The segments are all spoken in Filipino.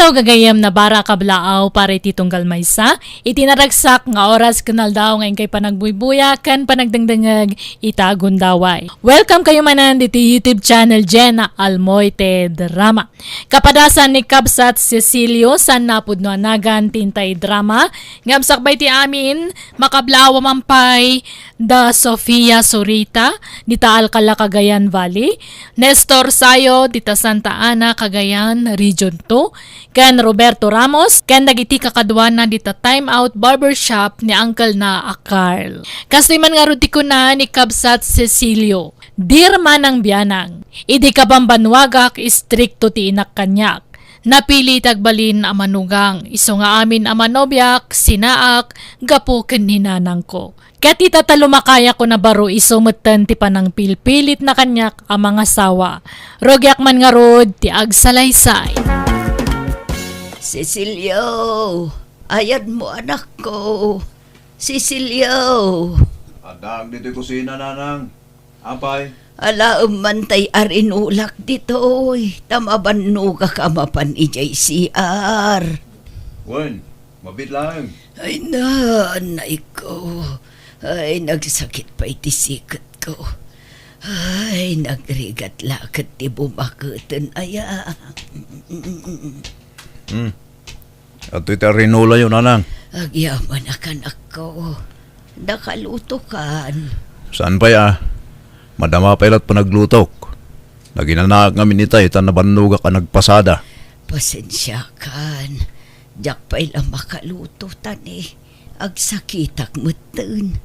Adlaw gagayam na bara kablaaw para iti tunggal maysa. Itinaragsak nga oras kanal daw ngayon kay panagbuybuya kan panagdangdangag itagundaway. Welcome kayo manan dito YouTube channel Jenna Almoite Drama. Kapadasan ni Kabsat Cecilio san napudno anagan tintay drama. Ngamsakbay ti amin makablaaw mampay da Sofia Sorita dita Alcala Cagayan Valley. Nestor Sayo dita Santa Ana Cagayan Region 2. Ken Roberto Ramos, ken dagiti kakadwana dita Time Out Barbershop ni Uncle na Carl. Kasi man nga ruti ko na ni Kabsat Cecilio, dirma ng biyanang, idi kabambanwagak istrikto ti inak kanyak. Napili tagbalin amanugang, iso nga amin amanobyak, sinaak, gapo ken ninanang ko. Ket itatalumakaya ko na baro isumutan ti panang pilpilit na kanyak ang mga sawa. Rogyak man nga rod ti agsalaysay. Cecilio, ayad mo anak ko. Cecilio. Adang dito kusina nanang. Apay. Ala umantay arin ulak ditoy. Tamabanno ka kamapan ijay CR. Wen, mabit lang. Ay nanay ko. Ay nagsakit pa iti sikat ko. Ay nagrigat lakat ti bumakatan aya. At ito rinula yun nanang. Agyaman anak ko. Nakaluto kan. Saan pa ya? Madama pa ilat panaglutok. Naginanaak ngamin itay tan nabannuga ka nagpasada. Pasensya kan. Diyak pa ilang makaluto tani. Agsakitak matan.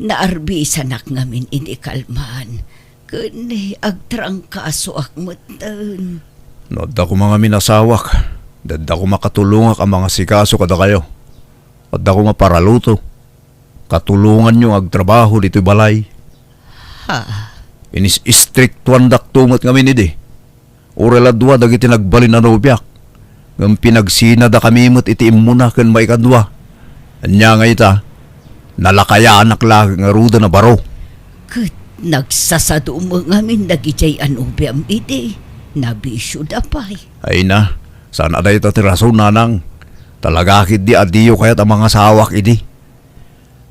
Naarbisan ak ngamin ini kalman. Kani agtrangkaso ak matan. Nodda ko mga minasawak. Dadda ko makatulungak ang mga sikaso kada kayo. Adda ko maparaluto. Katulungan nyo agtrabaho dito'y balay. Ha? Inis istriktuan daktungot ngamin idi. Ureladwa dagiti nagbalin na nobyak. Ngam pinagsina da kami mo't itiim muna kan may kadwa. Anya nga ita, nalakaya anak lang nga ruda na baro. Kat nagsasado mo ngamin nagijay anubiam iti. Nabisyo da pa'y. Ay na, saan aday ito tiraso nanang. Talagakit di adiyo kaya't ang mga sawak idi.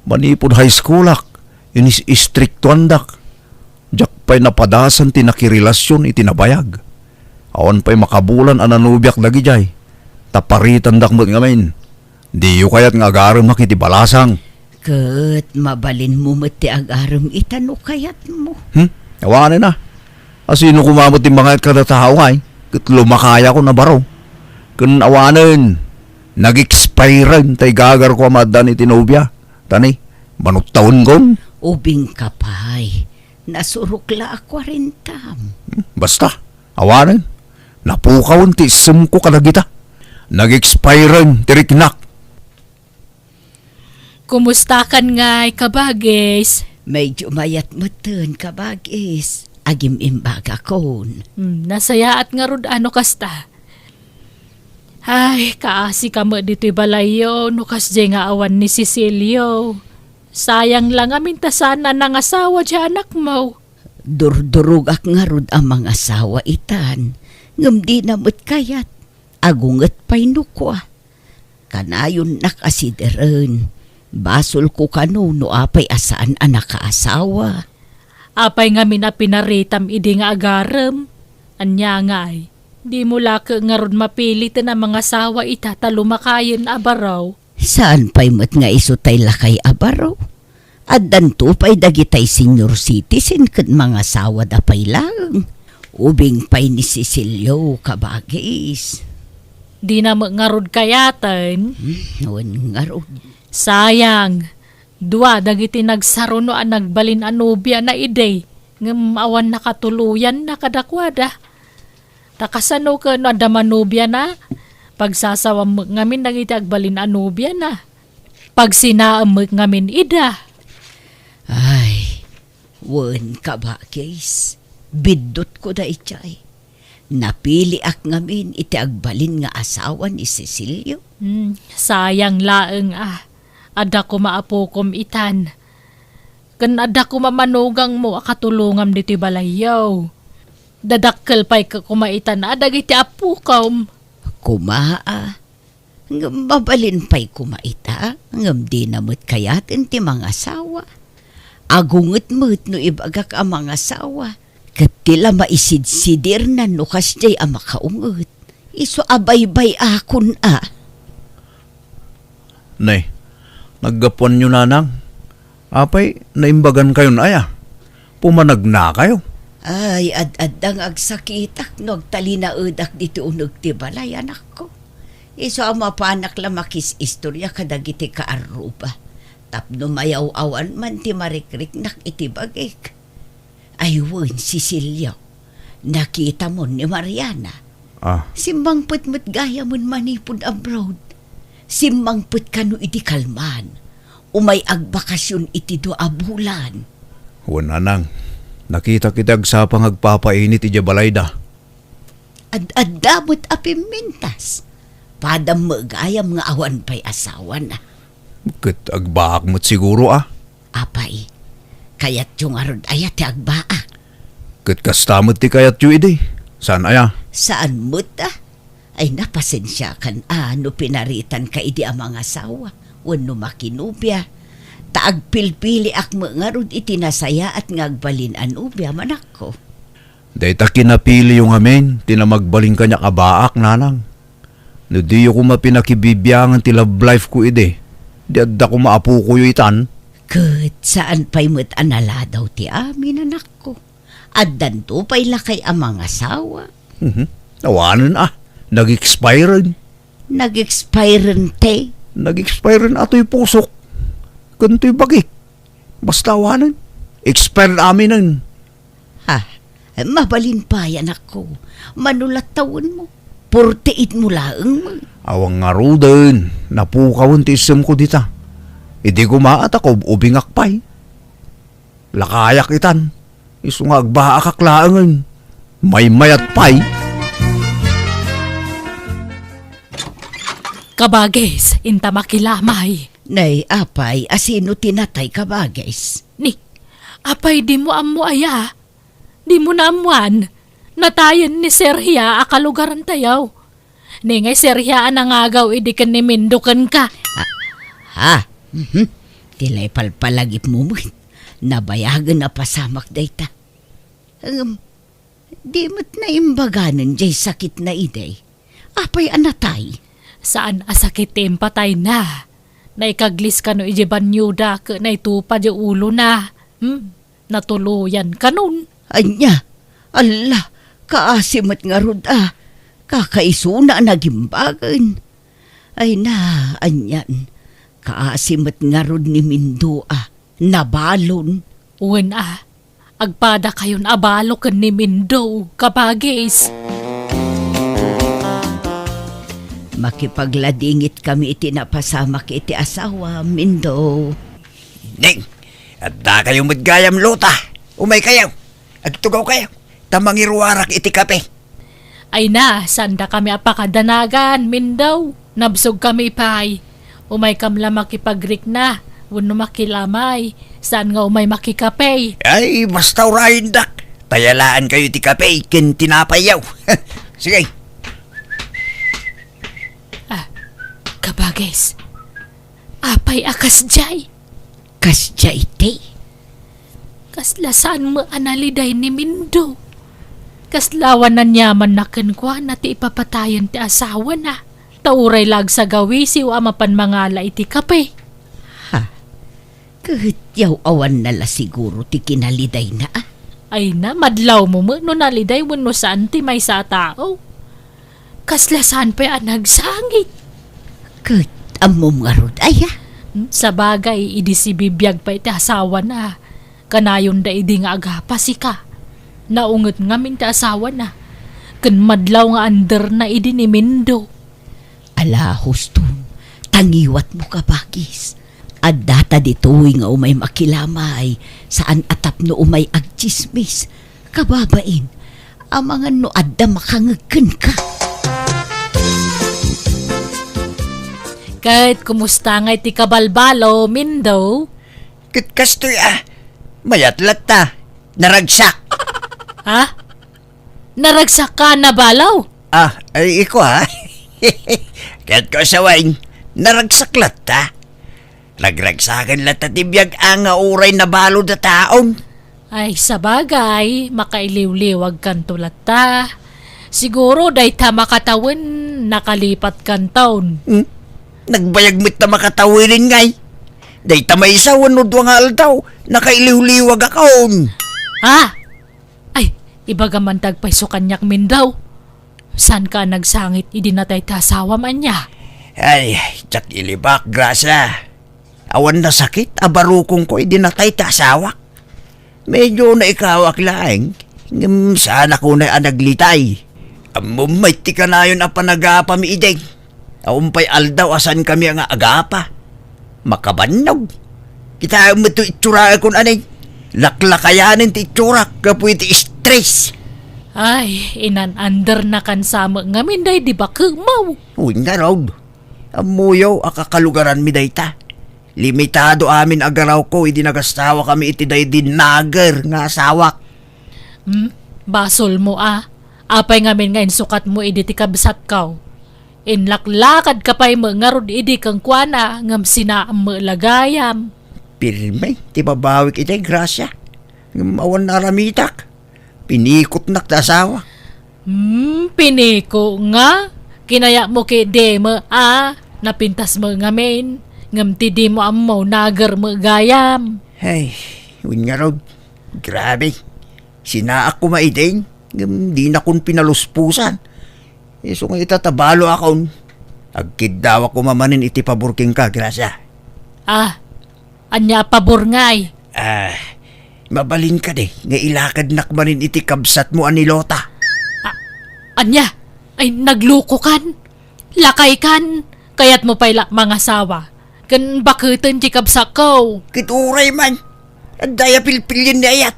Manipod high schoolak, inis istriktuan dak. Diyak pa'y napadasan tinakirilasyon itinabayag. Awan pa'y makabulan ananubyak dagi jay. Taparitan dak mo't ngamin. Diyo kaya't nga agaram makiti balasang. Kat mabalin mo mati agaram itano kayat mo. Awanin na. Asino kumamot yung mga kada tao ngay. Kat lumakaya ko na baro. Kun awanin. Nag-expirean tay gagar ko amadan itinubya. Tani, manot taon kong. Ubing kapay. Nasurukla ako rin tam. Basta, awanin. Napukaw ti isem ko kalagita. Nag-expirean tiriknak. Kumusta kan ngay kabagis? Medyo mayat matan kabagis. Agim imbaga kon. Nasaya at nga rod ano kasta. Ay, kaasi ka mo dito'y balayo, nukas di nga awan ni Cecilio. Sayang lang amin tasana ng asawa di anak mo. Durdurug ak nga rod ang mga asawa itan. Ngam di namot kayat. Agungat pa'y nukwa. Kanayon nakasideran. Basol ko kano no apay asaan anak kaasawa. Apay nga mina pinaritam idi nga agaram. Anya ngay, di mo laka nga ron mapilit na mga sawa itatalumakayan abaraw. Saan pa'y mat nga isutay lakay abaraw? At danto pa'y dagitay senior citizen kat mga sawa da pa'y lang. Ubing pa'y ni Cecilio kabagis. Di na nga rod kayatan. Nawan nga rod. Sayang. Dua, dagiti nagsaruno ang nagbalin anubya na iday. Ngam awan nakatuluyan na kadakwada. Takasano ka no adamanubya na. Pagsasawam ngamin dagiti agbalin anubya na. Pagsinaam ngamin ida. Ay, wan ka ba, guys? Bidot ko da itay. Napili ak ngamin iti agbalin nga asawa ni Cecilio. Sayang laeng Ada ko maapukom itan. Kan ada ko mamanugang mo akatulungam diti balayaw. Dadakkel pa'y kumaitan adag iti apukom. Kumaa. Ngam mabalin pa'y kumaita. Ngam di namot kayatin ti mga asawa. Agunget-mut no ibagak ang mga asawa. Kat tila maisid-sidir na no kasjay ang makaunget. Iso abay-bay akon Nay, naggapuan nyo nanang. Apay, naimbagan kayo na aya. Pumanag na kayo. Ay, ad-adang agsakitak no agtalina udak dito unog ti balay anak ko. Iso ang mapanak lamakis istorya kadagiti kaaruba. Tapno mayaw-awan man ti marikrik nak itibagik. Ayun, Cecilio. Nakita mo ni Mariana. Simbang putmut gaya mon manipod abroad. Simbang put kano iti kalman. Umay agbakasyon iti do abulan. Wala nang. Nakita kita agsapang agpapainit iti balayda. Ad-adamot apimintas. Padam magayam nga awan pa'y asawa na. Kat agbaak mo't siguro Apay, kayat yung arod ayat ti agbaak. Kat kastamot ti kayat yu idi. Saan aya? Saan mo't Ay napasensya kan no pinaritan ka idi ang mga asawa. Wano makinubya. Taagpilpili ak mga rod itinasaya at ngagbalin anubya manak ko. Dahita kinapili yung amin. Tinamagbaling kanya kabaak nanang. No di ko mapinakibibiyangan ti love life ko ide. Di adda ko maapu ko yu itan. Kat saan pa'y mo't anala daw ti amin anak ko. Addan to pa'y lakay ang mga asawa. Nawanan Nag-expired. Nag-expiren te. Nag-expired ato'y pusok. Ganto'y bagik. Basta awanan. Expired amin nun. Mabalin pa yan ako. Manulat taon mo. Porteit mo laeng mo. Awang nga roden. Napukawan ti isem ko dita. Hindi ko maat ako ubingak pa'y. Lakayak itan. Iso nga agbaakak laangan. May mayat pa'y. Kabages, inta makilamay. Nay, apay, asino tinatay ka ba, guys? Ni, apay di mo amo aya. Di mo na amuan. Natayan ni Serhia akalugaran tayaw. Ni ngay Serhia anangagaw idikan ni Mindukan ka. Tilay palpalagip mo mo. Nabayagan na pasamak dayta. Di mo't na imbaganan jay sakit na iday. Apay anatay. Saan asakit patay na. Naikaglis ka no ijiban nyuda ka na itupad yung ulo na. Natuluyan ka nun. Anya, Allah, kaasimot nga rod kakaisuna nagimbagan. Ay na, anyan, kaasimot nga rod ni Mindo nabalon. Uwan agpada kayon abalo ka ni Mindo, kabagis. Makipagladingit kami iti napasamak iti asawa, Mindo. Ning, at da kayong madgayam luta. Umay kayo. Agtugaw kayo. Tamangiruarak iti kape. Ay na, sanda kami apakadanagan, Mindo. Nabsog kami pay. Umay kamla makipagrik na. Wano makilamay. Saan nga umay makikapay? Ay, basta urahin dak. Tayalaan kayo iti kape. Kin tinapayaw. Sige. Kabagis, apay akas jay. Kasjay te. Kaslasaan mo analiday ni Mindo. Kaslawan na nyaman na kenkwa na ti ipapatayan ti asawa na. Tauray lag sa gawisi o amapan mangala iti kape. Kahit yaw awan nala siguro ti kinaliday na Ay na, madlaw mo no naliday wano saan ti may sa tao. Kaslasaan pa nagsangit. Kat amom nga rod Sa bagay, idi si bibiyag pa iti asawa na. Kanayon da idi nga agapasi ka. Naungot nga min ti asawa na. Kan madlaw nga under na idi ni Mindo. Ala, husto, tangiwat mo ka, Bagis. At data dito'y nga umay makilamay, saan atap no umay agchismis. Kababain, ang mga no adda makangagkan ka. Kahit kumusta nga iti kabalbalo, Mindo? Kitkastoy mayat latta. Naragsak. Ha? Naragsak ka na balaw? Ay iko Kaya't ko asawain, naragsaklat ta. Ragragsakan lang tatibiyag ang uray na balo da taon. Ay, sa bagay, makailiw-liwag kan tulat ta. Siguro day ta makatawin, nakalipat kan taon. Nagbayagmit na makatawirin ngay. Day tamay isa wanod nga aldaw, nakailiw-liwag akon. Ha? Ay, iba gaman tagpaiso kanyak min daw. San ka nagsangit, idinatay ta asawa man niya? Ay, tsak ilibak, grasa. Awan na sakit, abarukong ko, idinatay ta asawa. Medyo na ikawak laeng, sana ko na anaglitay. Amumay ti ka na yun a panagapa mi ideng. Aumpay aldaw asan kami ang agapa. Makabannog. Kita mo ito itsura akong anay. Laklakayanin ti itsura, kapoy ti stress. Ay, inan-under na kan sama ngamin day, di ba kumaw? Uy nga raw. Amuyaw, akakalugaran mi day ta. Limitado amin agaraw ko, hindi nagastawa kami iti day dinager nga asawak. Basol mo Apay ngamin ngayon sukat mo idi ti kabsat kaw. Inlaklakad ka pa'y mangarod idi kang kuana ngam sinaam mo lagayam. Pirme, ti babawik iti grasya. Awan na ramitak. Pinikot nak ta asawa. Piniko nga. Kinaya mo kay demo napintas mo ngamin. Ngam ti di mo amaw nagar mo gayam. Ay, yun nga raw. Grabe. Sinaak ko maideng. Di na kong pinaluspusan. So nga itatabalo akon. Agkid daw ako mamanin iti paburking ka, grasya. Anya pabor ngay. Mabalin ka de. Nga ilakad nakmanin iti kabsat mo anilota. Anya, ay nagluko kan. Lakay kan. Kayat mo pa'y mga sawa. Kan bakutan ti kabsak ko. Kituray man. Ang daya pilpilin na ayat.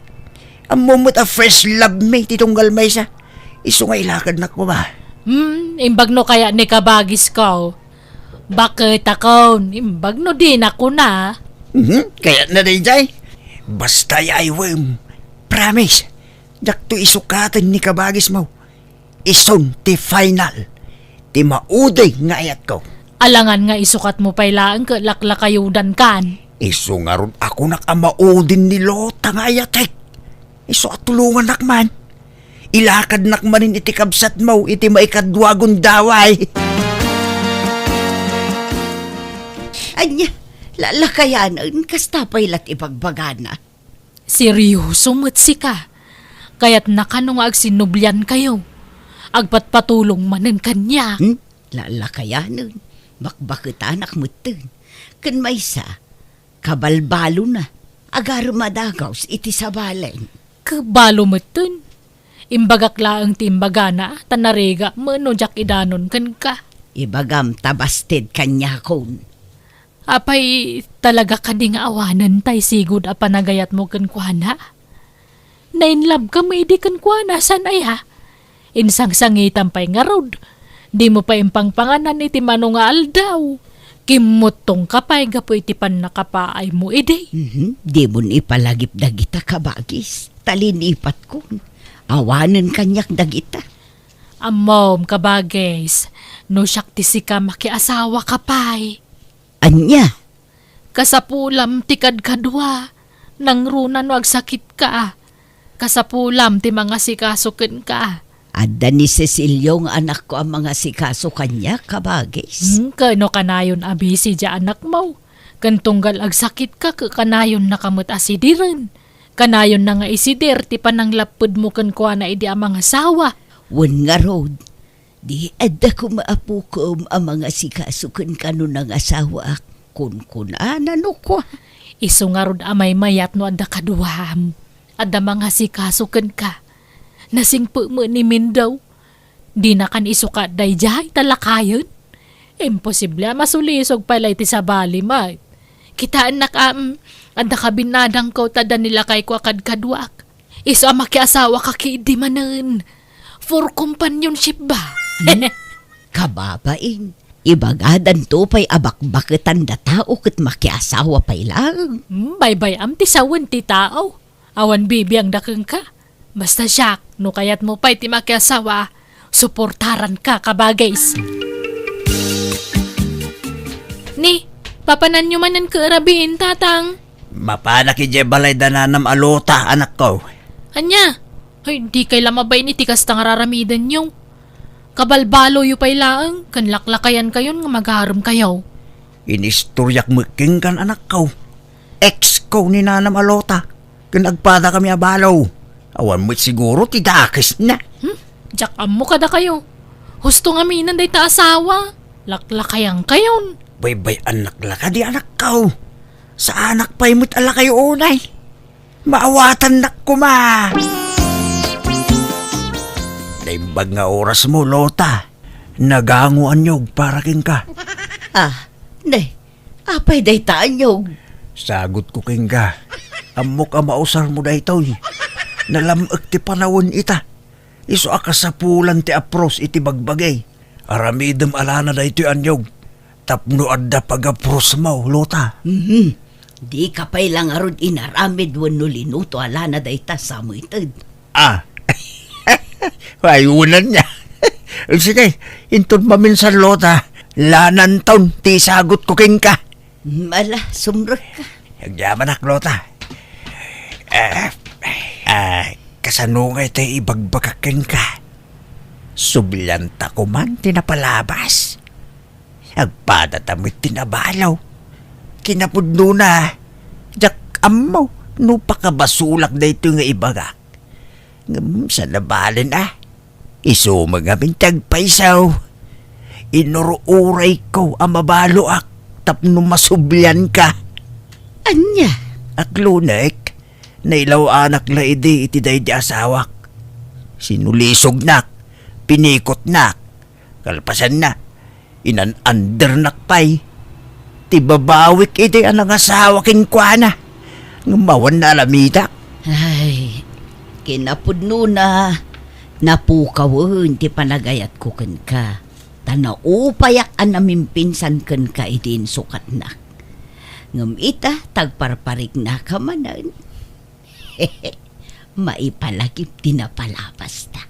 Ang mumot a fresh love me titunggal may sa. Iso nga ilakad na ko ba? Imbag no kaya ni kabagis ko. Bakit ako? Imbag no din ako na. Kaya na rin jay. Basta ay wem. Promise. Dakto isukatan ni kabagis mo. Ison ti final. Ti mauday nga ayat ko. Alangan nga isukat mo pa'y laang ka laklakayudan kan. Iso nga ron ako nakamaudin ni Lota nga ayatek. Iso at tulungan nakman. Ilakad nakmanin iti kabsat mo, iti maikadwagon daway. Anya, lalakayanan, kasta pa'y lat ipagbagana. Seryoso mutsi ka. Kaya't nakanong agsinublyan kayo. Agpatpatulong manen kanya. Lalakayanan, bakbakit anak mo ten. Kan may sa, kabalbalo na. Agar madagaws iti sabaleng. Kabalo mo dun. Imbagak laang timbagana, tanarega, manojak idanon kan ka. Ibagam tabasted kanya kon. Apay talaga ka ding awanan tay sigud a panagayat mo kan kuana. Nainlab ka may di kan kuana san ay ha. Insang sangitan pa'y nga rod. Di mo pa impangpanganan iti mano nga aldaw. Kimutong kapay gapo iti pan nakapaay mo ide. Di mo ipalagip dagita kabagis. Talinipat ko. Awanan kanyak dagita. Amom kabagis. No syakti si ka makiasawa kapay. Anya? Kasapulam ti kadkadwa. Nang runan wag sakit ka. Kasapulam ti mga sikasukin ka. Adda ni Cecilio nga anak ko ang mga sikaso kanya kabagis. Kano kanayon abisi dya anak mo. Kantunggal ag sakit ka kanayon nakamot asidiran. Kanayon na nga isidir ti panang lapod mo kan kuha na idi ang mga sawa. Wan nga road. Di adda ko maapukom ang mga sikaso kan kano ng asawa. Kun ano ko. Iso nga rod amay mayat no adda kaduham. Adda mga sikaso kan ka. Nasingpo mo ni Mindaw. Di na kan isukat day jay talakayon. Imposible masulisog pala iti sa bali ma. Kitaan anda ka binadang ko tada nila kay ko akad-kadwak. Iso makiasawa ka kiidi manen. For companionship ba? Kababain. Ibagadan to pa'y abakbaketan da tao kat makiasawa pa'y lang. Bye-bye ti sawan ti tao. Awan bibiyang dakeng ka. Basta siyak, no kayat mo pa'y ti makiasawa, suportaran ka kabagays. Ni, papanan nyo man ang kaarabiin, tatang. Mapana ki balay dananam alota, anak ko. Anya? Ay, di kay lamabay ni tikas tang raramidan nyo. Kabalbalo yu pay laang, kanlaklakayan kayon nga magharam kayaw. Inistoryak mo king kan anak ko. Ex ko ni nanam alota. Kinagpada kami abalaw. Awan mo't siguro tidakis na. Jack mo kada kayo. Husto nga minan day ta asawa. Laklakayan kayon. Bay anak laka di anak ko. Sa anak pa'y mo't ala kayo unay. Maawatan nak ko ma. Naimbag nga oras mo, Lota. Naganguan nyog para king ka. Nay, apay day taanyog. Sagot ko king ka. Amok ang mausar mo day toy. Nalamag ti panawon ita. Iso akasapulan ti apros iti bagbagay. Aramidem alana day to'y anyog. Tapno adda pag-apros mo, Lota. Di ka pa'y lang arod inaramid wano linuto alana day ta sa mo itad. Ayunan niya. Sige, intun maminsan, Lota. Lanan taon, ti sagot ko king ka. Mala, sumrek ka. Hagyaman ak, Lota. Kasanungay tayo ibagbagakin ka. Sublanta ko man, tinapalabas. Agpadatamit tinabalaw. Kinapudno na. Jak amaw, no pakabasulak na ito nga ibagak. Sa nabalin Iso mga bintag paisaw. Inuruuray ko ang mabaloak. Tapno masublyan ka. Anya? Aklunek, nailaw anak la iti day di asawak. Sinulisog nak, pinikot nak, kalpasan na, inan-under nakpay. Tibabawik iti anang asawakin kwa na. Ngumawan na alamitak. Ay, kinapudno na. Napukawon ti panagayat ko ken ka. Tanaupayak an namimpinsan ken ka itin sukat na. Ngem ita tagparparik na ka manan. Maipalagip tinapalapas ta.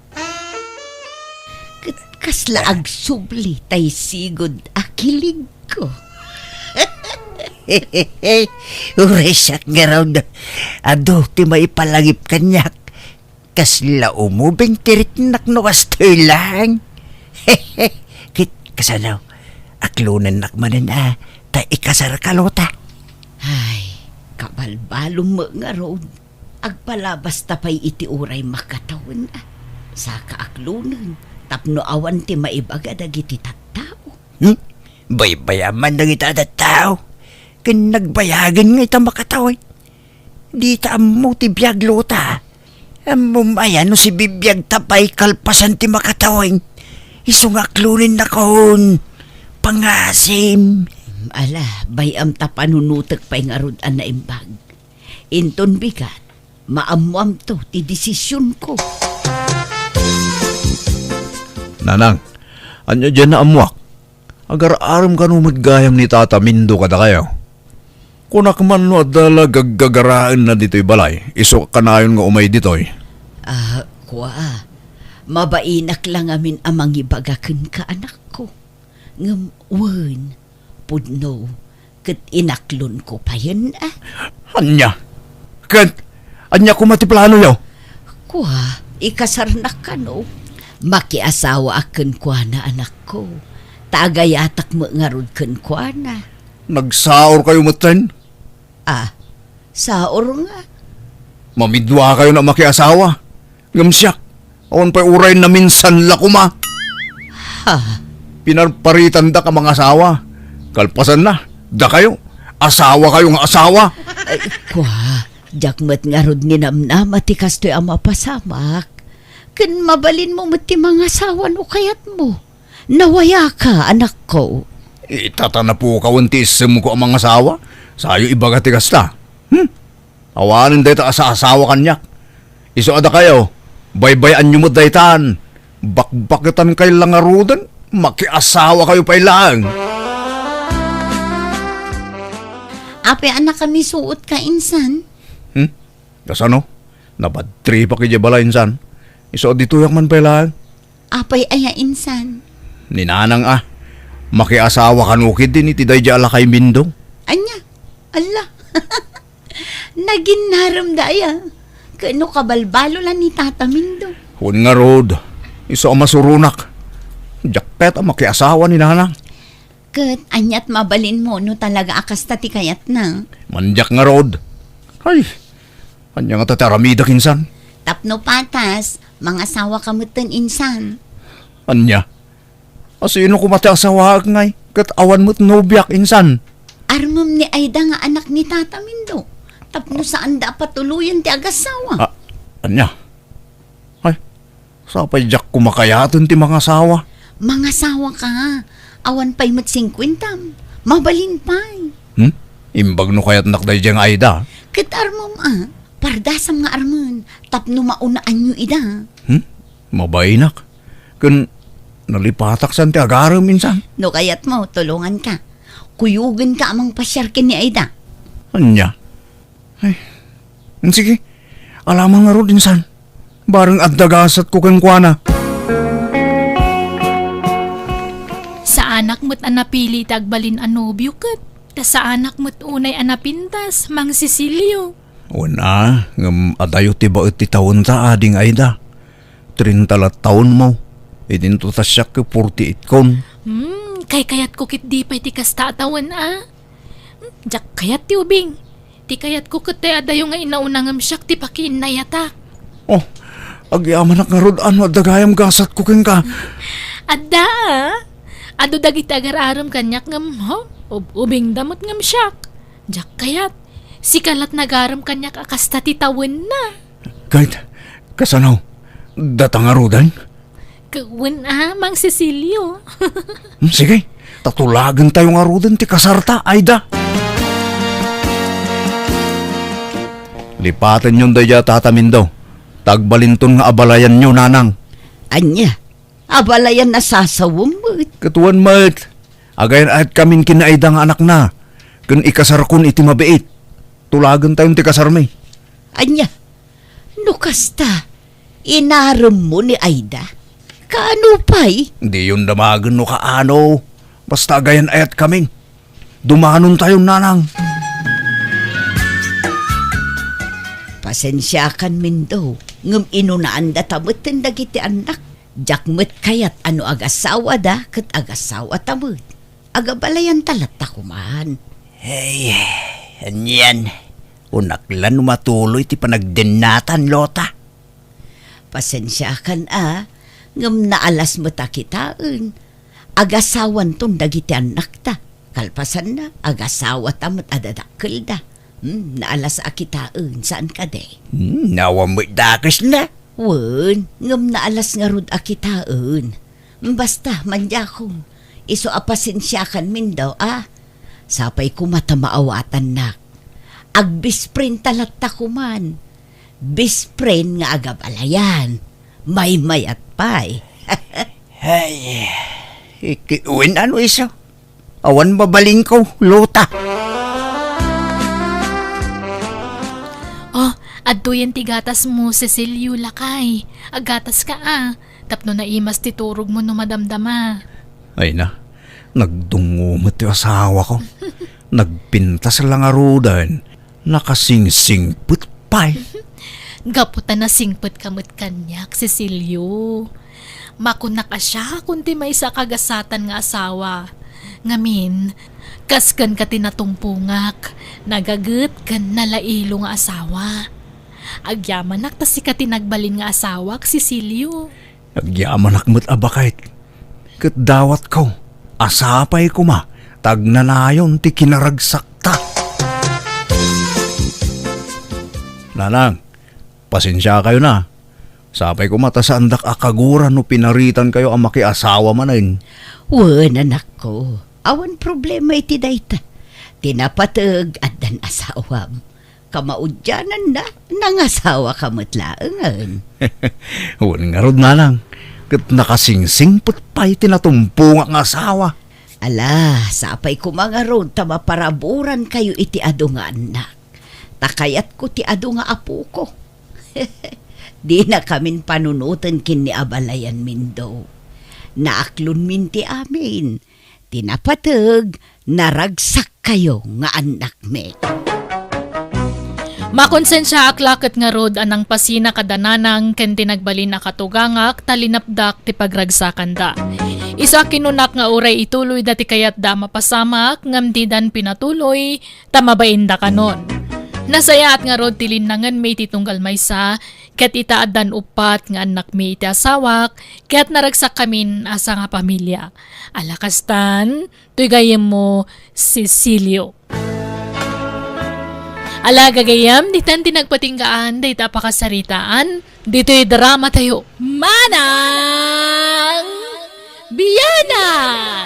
Kasla agsubli tay sigod akilig ko. Uresak nga raw na. Ado, ti maipalagip kanyak. Kasla umubing tirit naknuwas to'y lang. Kit kasanaw, aklunan nakmanan ta ikasar ka, Lota. Ay, kabalbalong mo nga road. Agpalabas tapay iti uray makatawin sa kaaklunan. Tapno awan ti maibaga dagiti tattao. Baybayaman ng itadat tao. Kinagbayagin nga ita makatawin. Di ta mo ti biyag, Lota. Ayan no si bibiyag tapay kalpasan ti makatawin. Isungaklunin na kahon. Pangasim. Ala, bayam ta panunutek pa'y nga rod na imbag. Inton bigat, maamuam to ti desisyon ko. Nanang, anya dyan na amuak. Agar-aram ka nung maggayam ni Tata Mindo kada kayo. Kunak man no adala gaggagaraan na dito'y balay. Iso kanayon nga umay dito'y. Kwa, mabainak lang amin amang ibagakin ka anak ko. Ngam, wen, pudno, kat inaklon ko pa yun Anya? Anya ko matiplano yaw? Kwa, ikasar na ka no. Makiasawa akin kwa na anak ko. Tagayatak mo nga rod kan kwa na. Nagsaor kayo matan? Saor nga. Mamidwa kayo na makiasawa. Ngamsyak, awan pa'y uray na minsan lakuma. Pinarparitan da ka mga asawa. Kalpasan na, da kayo. Asawa kayo nga asawa. Ay, kwa, jakmat nga rod ni namnama ti kastoy ang mapasamak. Kan mabalin mo mati mga asawa no kayat mo. Nawaya ka, anak ko. Itatana po kawantisem ko ang mga asawa. Sayo ibaga ti kasta. Awanin dito sa asawa kanyak. Iso ada kayo. Baybayan nyo mo daytan. Bakbakitan kayo lang arudan. Makiasawa kayo pa ilang. Ape anak kami suot ka insan. Kasano? Nabadri pa kaya bala insan. Iso dito yak man pa ilang. Apay aya insan. Ninanang Makiasawa kanukid din iti day ala kay Mindong. Anya, ala. Naging naramdaya. Kano kabalbalo lang ni Tata Mindo. Hun nga rod, iso ang masurunak. Jakpet ang makiasawa ni nanang. Kat, anyat mabalin mo no talaga akas tati kayat na. Manjak nga rod. Ay, anya nga tataramida kinsan. Tapno patas, mga sawa kamutan insan. Anya, asino kumati asawa ngay, kat awan mo't nobyak insan. Armam ni Aida nga anak ni Tata Mindo. Tapno saan dapat tuluyan ti agasawa. Ah, anya, ay, sapay jak kumakayaton ti mga asawa. Mga sawa ka, awan pa'y mat 50. Mabalin pa'y. Imbag no kayat nakday diyang Aida. Kat armam pardasam nga arman. Tapno maunaan nyo ida. Mabainak. Kun nalipatak san ti agaram minsan. No kayat mo, tulungan ka. Kuyugan ka amang pasyarkin ni Aida. Anya? Ay, sige. Alamang nga ro insan. Barang addagasat ko kang kuana. Sa anak mo't anapili tagbalin anobyo kat. Ta sa anak mo't unay anapintas, Mang Cecilio. Una, ngam adayo ti baot ti taon ta ading Aida. 30 taon mo. Idinto ta siya ke 48 kon. Kay kayat ko kit di pa'y ti kastatawan Jak kayat ti ubing. Ti kayat ko kit ti adayo nga inaunangam siyak ti pakiinayatak. Oh, agyaman nga rod ano dagayam gasat ko keng ka. Adda ado dagiti agar-aram kanyak ngam ho. Ubing damot ngam siyak. Jak kayat. Sikalat nagaram kanyak akasta ti tawen na. Kahit, kasanaw, datang nga rodan? Kawan Mang Cecilio. Sige, tatulagan tayo nga rodan ti kasarta, Aida. Lipatan yung daya tatamin daw. Tagbalinton nga abalayan nyo, nanang. Anya, abalayan na sasawumot. Katuan mat, agayan at kamin kinaida nga anak na. Kun ikasar kun iti mabait. Tulagan tayong ti kasar may. Anya, no kasta, inaram mo ni Aida. Kaano pa'y? Di yun damagan no kaano. Basta agayan ayat kami. Dumanon tayong nanang. Pasensya kan Mindo. Ngam inunaan da tamutin dagiti anak. Jakmet kayat ano agasawa da kat agasawa tamut. Agabalayan talat takuman. Hey, anyan. Unaklan matuloy ti panagdenatan, Lota. Pasensya kan ngam naalas mo ta kitaan. Agasawan ton dagiti anak ta. Kalpasan na, agasawa tamut adadakkel da. Naalas akitaan, saan ka de? Nawa mo'y dakis na. Wen, ngam naalas nga rod akitaan. Basta, mandya ko. Iso apasensyakan min daw, Sapay ko matamaawatan nak. Agbisprin talat ta kuman. Bisprin nga agabalayan. May mayat pa'y. Ay, ikiuin ano iso? Awan babaling ko, Lota. Adto yan ti gatas mo, Cecilio lakay. Agatas ka Tapno na imas ti turog mo no madamdama. Ay na, nagdungumot yung asawa ko. Nagpintas lang arudan. Nakasingsingput pa'y. Gaputan na singput kamot kanyak, Cecilio. Makunak ka siya kundi may isa kagasatan nga asawa. Ngamin, kaskan ka tinatungpungak. Nagagut kan nalailo nga asawa. Agyaman si ka tinagbalin nga asawa, Cecilio. Agyaman akmat abakait. Kat dawat ko, asapay ko ma, tagnanayon ti kinaragsakta. Nanang, pasensya kayo na. Sapay ko mata sa andak akaguran no pinaritan kayo ang makiasawa manin. Wen, anak ko. Awan problema iti dayta. Tinapatag at dan asawam. Kamaudyanan na, nangasawa kamatlaangan. Huwag nga rod nanang. Kat nakasingsingput pa'y tinatumpo nga asawa. Ala, sapay ko mga rod, tamaparaburan kayo iti ado nga anak. Takayat ko ti ado nga apo ko. Di na kamin panunutan kin ni abalayan min daw. Naaklon min ti amin. Tinapatag, naragsak kayo nga anak me. Makonsensya aklakit nga rod anang pasina kadananang ken tinagbalin na katugangak talinapdak ti pagragsakan da. Isa kinunak nga uray ituloy dati kayat da mapasamak ngam di dan pinatuloy tamabain da kanon. Nasaya at nga rod tilinangan may titunggal maysa ket itaad dan upat nga anak may iti asawak ket naragsak kamin asa nga pamilya. Alakastan, tuy gayem mo Cecilio. Ala gagayam, ditan tinagpatinggaan, dahit apakasaritaan, dito'y drama tayo. Manang Biyana!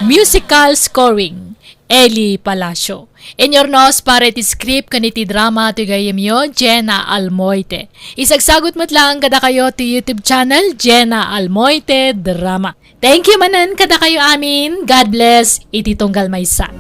Musical scoring, Eli Palacio. Inyornos para iti script kaniti drama ti gayam yo, Jenna Almoite. Isagsagot mo't lang kada kayo ti YouTube channel, Jenna Almoite Drama. Thank you manan kada kayo amin. God bless, iti tunggal maysa.